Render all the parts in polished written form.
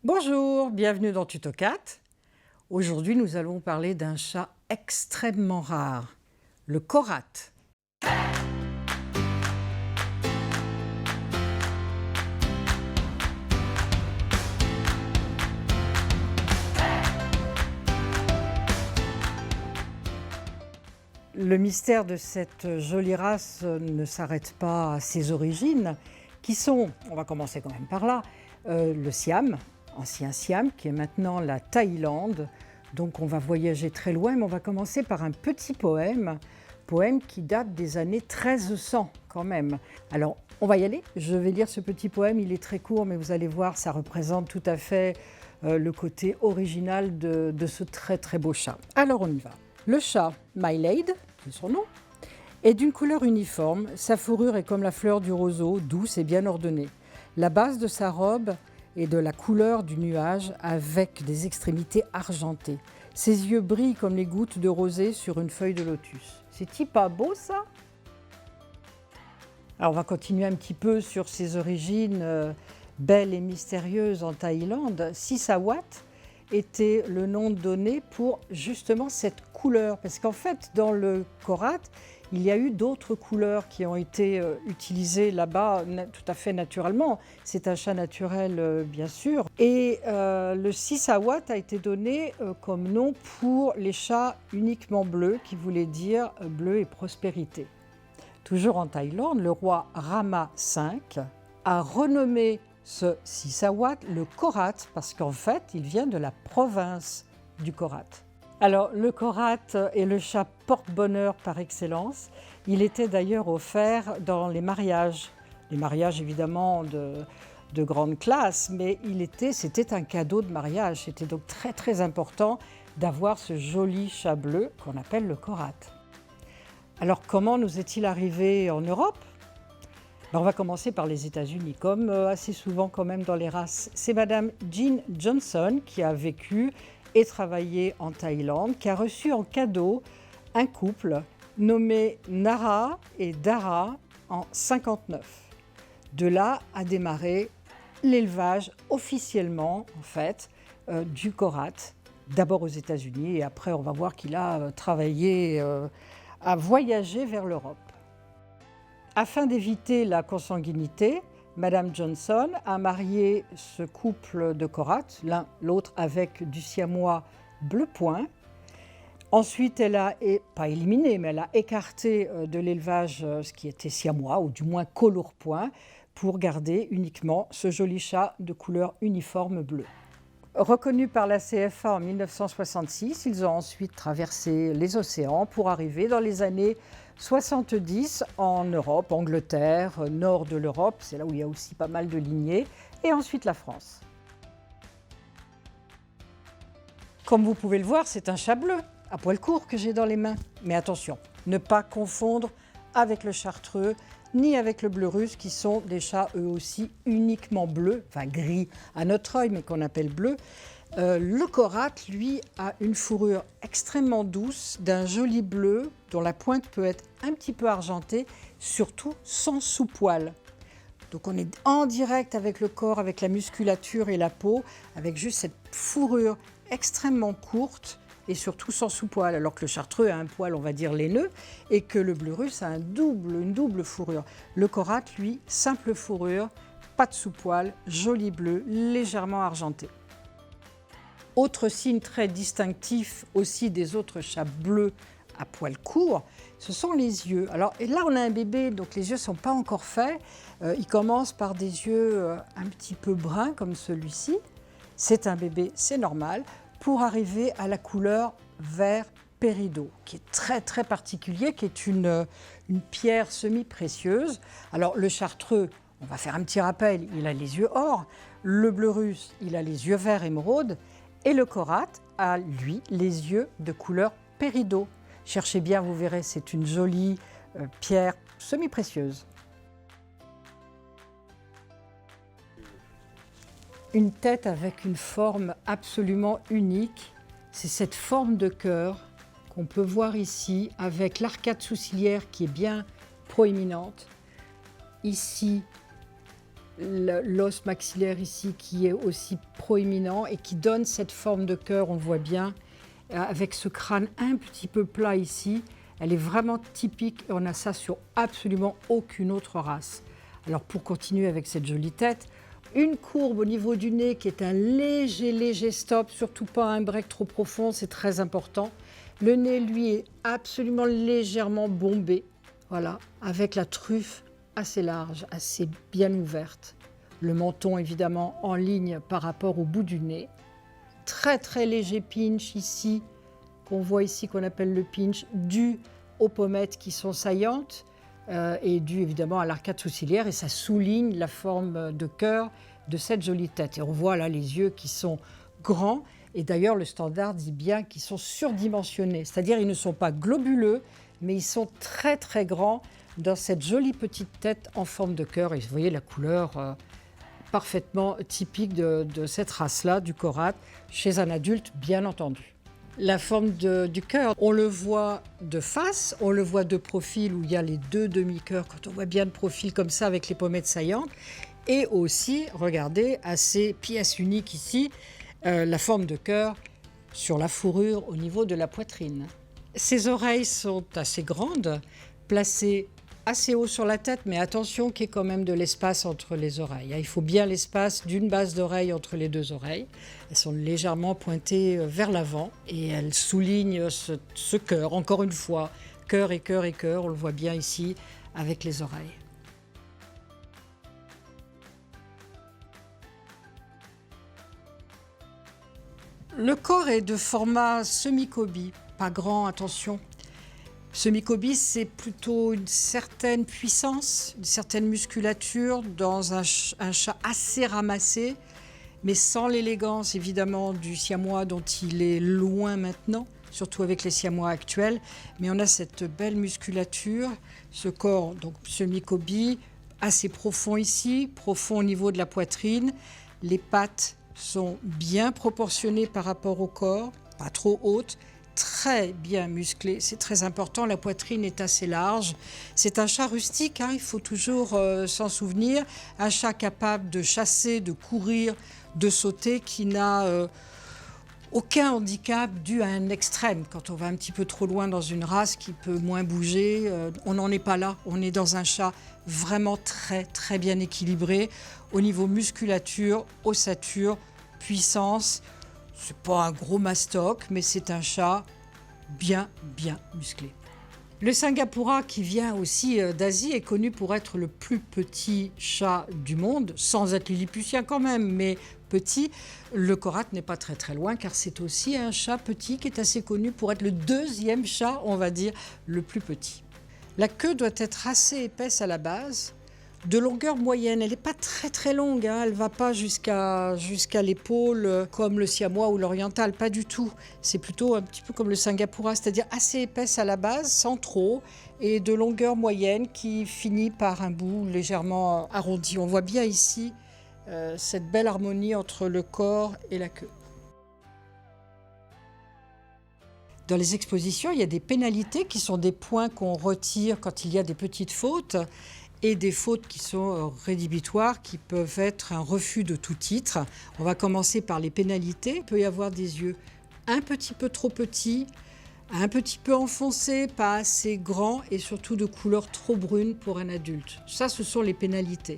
Bonjour, bienvenue dans TutoCat. Aujourd'hui, nous allons parler d'un chat extrêmement rare, le korat. Le mystère de cette jolie race ne s'arrête pas à ses origines, qui sont, on va commencer quand même par là, le Siam, ancien Siam, qui est maintenant la Thaïlande. Donc on va voyager très loin, mais on va commencer par un petit poème qui date des années 1300 quand même. Alors on va y aller, je vais lire ce petit poème, il est très court, mais vous allez voir, ça représente tout à fait le côté original de ce très très beau chat. Alors on y va. Le chat, Mylade, c'est son nom, est d'une couleur uniforme, sa fourrure est comme la fleur du roseau, douce et bien ordonnée. La base de sa robe est de la couleur du nuage avec des extrémités argentées. Ses yeux brillent comme les gouttes de rosée sur une feuille de lotus. C'est-il pas beau ça? Alors on va continuer un petit peu sur ses origines belles et mystérieuses en Thaïlande. Sisawat était le nom donné pour justement cette couleur. Parce qu'en fait, dans le korat, il y a eu d'autres couleurs qui ont été utilisées là-bas tout à fait naturellement. C'est un chat naturel, bien sûr. Et le Sisawat a été donné comme nom pour les chats uniquement bleus, qui voulait dire bleu et prospérité. Toujours en Thaïlande, le roi Rama V a renommé ce Sisawat le korat parce qu'en fait, il vient de la province du Korat. Alors, le korat est le chat porte-bonheur par excellence. Il était d'ailleurs offert dans les mariages évidemment de grande classe, mais c'était un cadeau de mariage. C'était donc très très important d'avoir ce joli chat bleu qu'on appelle le korat. Alors, comment nous est-il arrivé en Europe? On va commencer par les États-Unis, comme assez souvent quand même dans les races. C'est Madame Jean Johnson qui a vécu et travaillé en Thaïlande, qui a reçu en cadeau un couple nommé Nara et Dara en 1959. De là a démarré l'élevage officiellement, en fait, du korat, d'abord aux États-Unis et après on va voir qu'il a travaillé, a voyagé vers l'Europe. Afin d'éviter la consanguinité, Madame Johnson a marié ce couple de korat, l'un l'autre avec du siamois bleu point. Ensuite, elle a, pas éliminé, mais elle a écarté de l'élevage ce qui était siamois, ou du moins colour point, pour garder uniquement ce joli chat de couleur uniforme bleue. Reconnus par la CFA en 1966, ils ont ensuite traversé les océans pour arriver dans les années 70 en Europe, Angleterre, nord de l'Europe, c'est là où il y a aussi pas mal de lignées, et ensuite la France. Comme vous pouvez le voir, c'est un chat bleu à poil court que j'ai dans les mains. Mais attention, ne pas confondre avec le chartreux ni avec le bleu russe qui sont des chats eux aussi uniquement bleus, enfin gris à notre œil mais qu'on appelle bleu. Le korat, lui, a une fourrure extrêmement douce, d'un joli bleu, dont la pointe peut être un petit peu argentée, surtout sans sous-poil. Donc on est en direct avec le corps, avec la musculature et la peau, avec juste cette fourrure extrêmement courte et surtout sans sous-poil, alors que le chartreux a un poil, on va dire, laineux, et que le bleu russe a une double fourrure. Le korat, lui, simple fourrure, pas de sous-poil, joli bleu, légèrement argenté. Autre signe très distinctif aussi des autres chats bleus à poil court, ce sont les yeux. Alors, et là, on a un bébé, donc les yeux ne sont pas encore faits. Il commence par des yeux un petit peu bruns, comme celui-ci. C'est un bébé, c'est normal, pour arriver à la couleur vert péridot, qui est très très particulier, qui est une pierre semi-précieuse. Alors, le chartreux, on va faire un petit rappel, il a les yeux or. Le bleu russe, il a les yeux verts émeraude. Et le korat a, lui, les yeux de couleur péridot. Cherchez bien, vous verrez, c'est une jolie pierre semi-précieuse. Une tête avec une forme absolument unique. C'est cette forme de cœur qu'on peut voir ici, avec l'arcade sourcilière qui est bien proéminente. Ici, l'os maxillaire ici qui est aussi proéminent et qui donne cette forme de cœur, on le voit bien, avec ce crâne un petit peu plat ici. Elle est vraiment typique et on a ça sur absolument aucune autre race. Alors pour continuer avec cette jolie tête, une courbe au niveau du nez qui est un léger stop, surtout pas un break trop profond, c'est très important. Le nez, lui, est absolument légèrement bombé, voilà, avec la truffe assez large, assez bien ouverte. Le menton, évidemment, en ligne par rapport au bout du nez. Très léger pinch ici, qu'on voit ici, qu'on appelle le pinch, dû aux pommettes qui sont saillantes et dû évidemment à l'arcade sourcilière, et ça souligne la forme de cœur de cette jolie tête. Et on voit là les yeux qui sont grands, et d'ailleurs le standard dit bien qu'ils sont surdimensionnés, c'est-à-dire ils ne sont pas globuleux, mais ils sont très grands dans cette jolie petite tête en forme de cœur. Et vous voyez la couleur parfaitement typique de cette race-là, du Korat, chez un adulte bien entendu. La forme du cœur, on le voit de face, on le voit de profil où il y a les deux demi-cœurs, quand on voit bien de profil comme ça avec les pommettes saillantes, et aussi, regardez, à ces pièces uniques ici, la forme de cœur sur la fourrure au niveau de la poitrine. Ses oreilles sont assez grandes, placées assez haut sur la tête, mais attention qu'il y ait quand même de l'espace entre les oreilles. Il faut bien l'espace d'une base d'oreille entre les deux oreilles. Elles sont légèrement pointées vers l'avant et elles soulignent ce cœur, encore une fois, cœur et cœur et cœur, on le voit bien ici avec les oreilles. Le corps est de format semi-kobe, pas grand, attention. Semi-kobe, c'est plutôt une certaine puissance, une certaine musculature dans un chat assez ramassé, mais sans l'élégance évidemment du siamois dont il est loin maintenant, surtout avec les siamois actuels. Mais on a cette belle musculature, ce corps donc semi-kobe, assez profond ici, profond au niveau de la poitrine. Les pattes sont bien proportionnées par rapport au corps, pas trop hautes, très bien musclé, c'est très important, la poitrine est assez large. C'est un chat rustique, il faut toujours s'en souvenir, un chat capable de chasser, de courir, de sauter, qui n'a aucun handicap dû à un extrême. Quand on va un petit peu trop loin dans une race qui peut moins bouger, on n'en est pas là, on est dans un chat vraiment très bien équilibré au niveau musculature, ossature, puissance. C'est pas un gros mastoc, mais c'est un chat bien musclé. Le Singapura, qui vient aussi d'Asie, est connu pour être le plus petit chat du monde, sans être lilliputien quand même, mais petit. Le Korat n'est pas très loin, car c'est aussi un chat petit qui est assez connu pour être le deuxième chat, on va dire, le plus petit. La queue doit être assez épaisse à la base, de longueur moyenne. Elle n'est pas très longue, elle ne va pas jusqu'à l'épaule comme le siamois ou l'oriental, pas du tout. C'est plutôt un petit peu comme le Singapura, c'est-à-dire assez épaisse à la base, sans trop, et de longueur moyenne qui finit par un bout légèrement arrondi. On voit bien ici cette belle harmonie entre le corps et la queue. Dans les expositions, il y a des pénalités qui sont des points qu'on retire quand il y a des petites fautes, et des fautes qui sont rédhibitoires, qui peuvent être un refus de tout titre. On va commencer par les pénalités. Il peut y avoir des yeux un petit peu trop petits, un petit peu enfoncés, pas assez grands et surtout de couleur trop brune pour un adulte. Ça, ce sont les pénalités.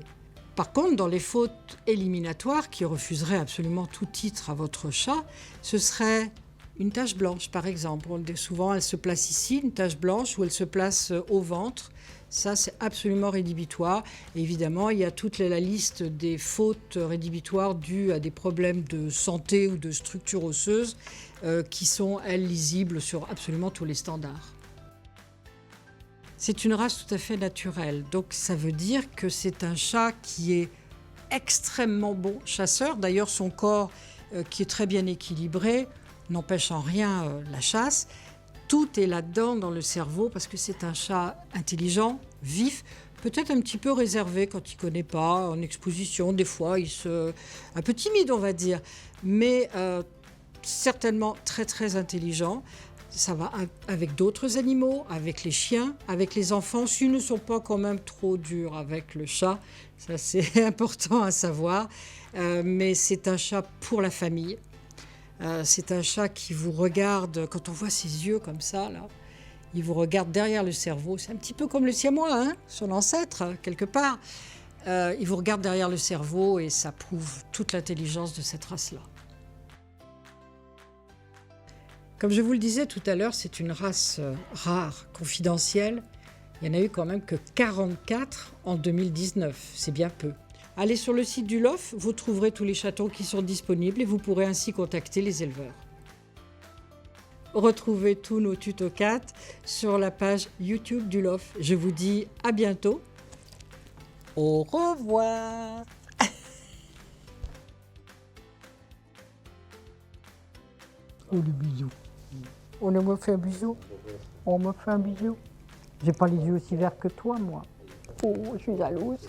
Par contre, dans les fautes éliminatoires qui refuseraient absolument tout titre à votre chat, ce serait une tache blanche, par exemple. Souvent, elle se place ici, une tache blanche, ou elle se place au ventre. Ça, c'est absolument rédhibitoire. Et évidemment, il y a toute la liste des fautes rédhibitoires dues à des problèmes de santé ou de structure osseuse qui sont, elles, lisibles sur absolument tous les standards. C'est une race tout à fait naturelle. Donc, ça veut dire que c'est un chat qui est extrêmement bon chasseur. D'ailleurs, son corps, qui est très bien équilibré, n'empêche en rien la chasse. Tout est là-dedans dans le cerveau parce que c'est un chat intelligent, vif, peut-être un petit peu réservé quand il ne connaît pas, en exposition, des fois, un peu timide on va dire, mais certainement très intelligent, Ça va avec d'autres animaux, avec les chiens, avec les enfants, s'ils ne sont pas quand même trop durs avec le chat. Ça, c'est important à savoir. Mais c'est un chat pour la famille. C'est un chat qui vous regarde, quand on voit ses yeux comme ça, là, il vous regarde derrière le cerveau. C'est un petit peu comme le siamois, hein, son ancêtre, quelque part. Il vous regarde derrière le cerveau et ça prouve toute l'intelligence de cette race-là. Comme je vous le disais tout à l'heure, c'est une race rare, confidentielle. Il n'y en a eu quand même que 44 en 2019, c'est bien peu. Allez sur le site du LOF, vous trouverez tous les chatons qui sont disponibles et vous pourrez ainsi contacter les éleveurs. Retrouvez tous nos tutos cat sur la page YouTube du LOF. Je vous dis à bientôt. Au revoir. Oh le bisou. On me fait un bisou. On me fait un bisou. J'ai pas les yeux aussi verts que toi, moi. Oh, je suis jalouse.